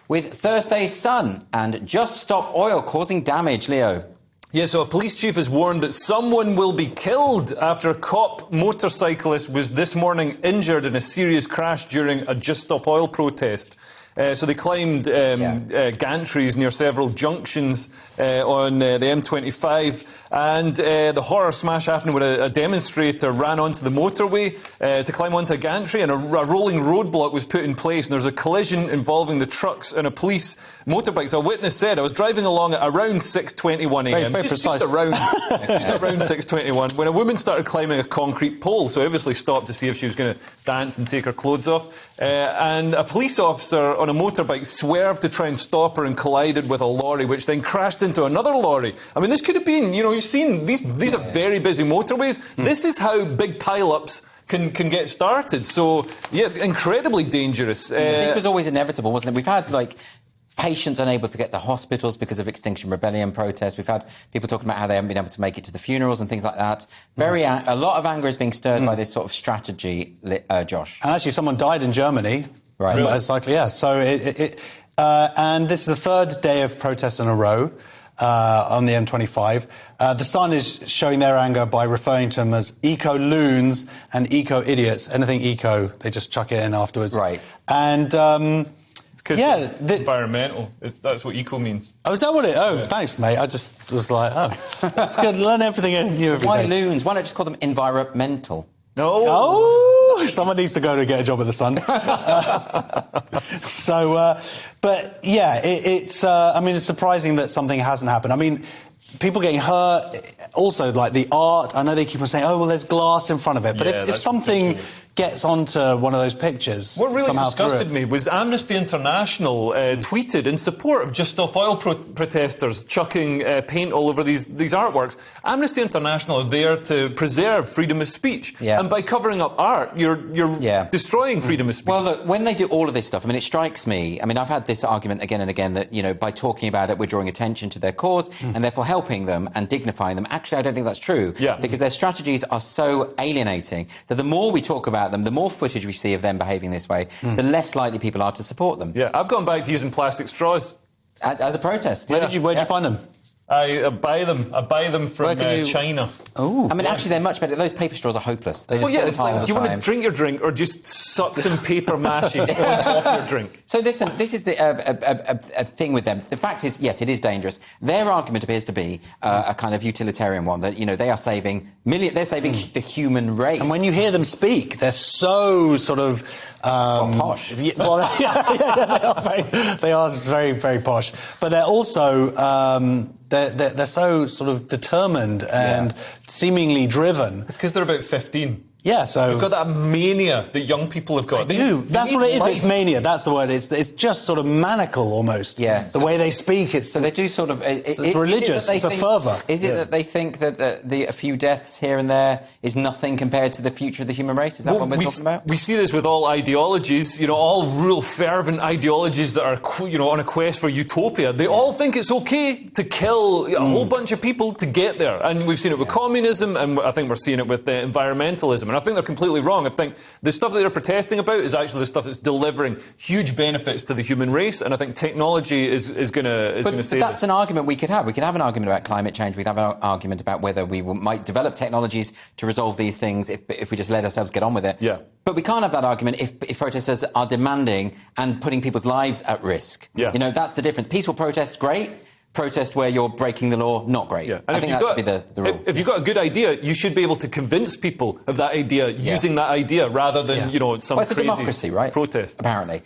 With Thursday's sun and Just Stop Oil causing damage, Leo. Yeah, so a police chief has warned that someone will be killed after a cop motorcyclist was this morning injured in a serious crash during a Just Stop Oil protest. So they climbed gantries near several junctions on the M25, and the horror smash happened when a demonstrator ran onto the motorway to climb onto a gantry, and a rolling roadblock was put in place, and there was a collision involving the trucks and a police motorbike. So a witness said, I was driving along at around 6:21 a.m. Just around 6:21 when a woman started climbing a concrete pole, so obviously stopped to see if she was going to dance and take her clothes off, and a police officer on a motorbike swerved to try and stop her and collided with a lorry, which then crashed into another lorry. I mean, this could have been, you've seen, these are very busy motorways. This is how big pile-ups can get started. So, yeah, incredibly dangerous. This was always inevitable, wasn't it? We've had, patients unable to get to hospitals because of Extinction Rebellion protests. We've had people talking about how they haven't been able to make it to the funerals and things like that. A lot of anger is being stirred by this sort of strategy, Josh. And actually, someone died in Germany. Right. Motorcycle, yeah. So and this is the third day of protests in a row on the M25. The Sun is showing their anger by referring to them as eco-loons and eco-idiots. Anything eco, they just chuck it in afterwards. Right. And it's because environmental. That's what eco means. Oh, is that what it? Oh, yeah. Thanks, mate. I just was like, that's good. Learn everything new every day. Why loons? Why not just call them environmental? Oh, someone needs to go to get a job at the Sun. But yeah, it's surprising that something hasn't happened. I mean, people getting hurt, also like the art. I know they keep on saying, oh, well, there's glass in front of it. But if something ridiculous gets onto one of those pictures, what really disgusted me was Amnesty International tweeted in support of Just Stop Oil protesters chucking paint all over these artworks. Amnesty International are there to preserve freedom of speech, and by covering up art, you're destroying freedom of speech. Well, look, when they do all of this stuff, it strikes me. I've had this argument again and again that by talking about it, we're drawing attention to their cause and therefore helping them and dignifying them. Actually, I don't think that's true. Because their strategies are so alienating that the more we talk about them, the more footage we see of them behaving this way, the less likely people are to support them. Yeah, I've gone back to using plastic straws. As a protest. Where did you find them? I buy them from China. Oh, actually, they're much better. Those paper straws are hopeless. They just it's like, do you want to drink your drink or just suck some paper mache on top of your drink? So listen, this is a thing with them. The fact is, yes, it is dangerous. Their argument appears to be a kind of utilitarian one, that, they are saving millions. They're saving the human race. And when you hear them speak, they're so sort of... posh. They are very, very posh. But they're also... They're so sort of determined and seemingly driven. It's because they're about 15. Yeah, so... They've got that mania that young people have got. They do. That's what it is. It's mania. That's the word. It's just sort of maniacal almost. Yeah. The way they speak. So they do sort of... It's religious. It's a fervour. Is it that they think that a few deaths here and there is nothing compared to the future of the human race? Is that what we're talking about? We see this with all ideologies, all real fervent ideologies that are, on a quest for utopia. They all think it's okay to kill a whole bunch of people to get there. And we've seen it with communism, and I think we're seeing it with environmentalism. And I think they're completely wrong. I think the stuff that they're protesting about is actually the stuff that's delivering huge benefits to the human race, and I think technology is going to save But that's an argument we could have. We could have an argument about climate change. We could have an argument about whether we might develop technologies to resolve these things if we just let ourselves get on with it. Yeah. But we can't have that argument if protesters are demanding and putting people's lives at risk. Yeah. That's the difference. Peaceful protest, great. Protest where you're breaking the law, not great. Yeah. I think that should be the rule. If you've got a good idea, you should be able to convince people of that idea using that idea rather than, some it's crazy a democracy, right? protest. Apparently.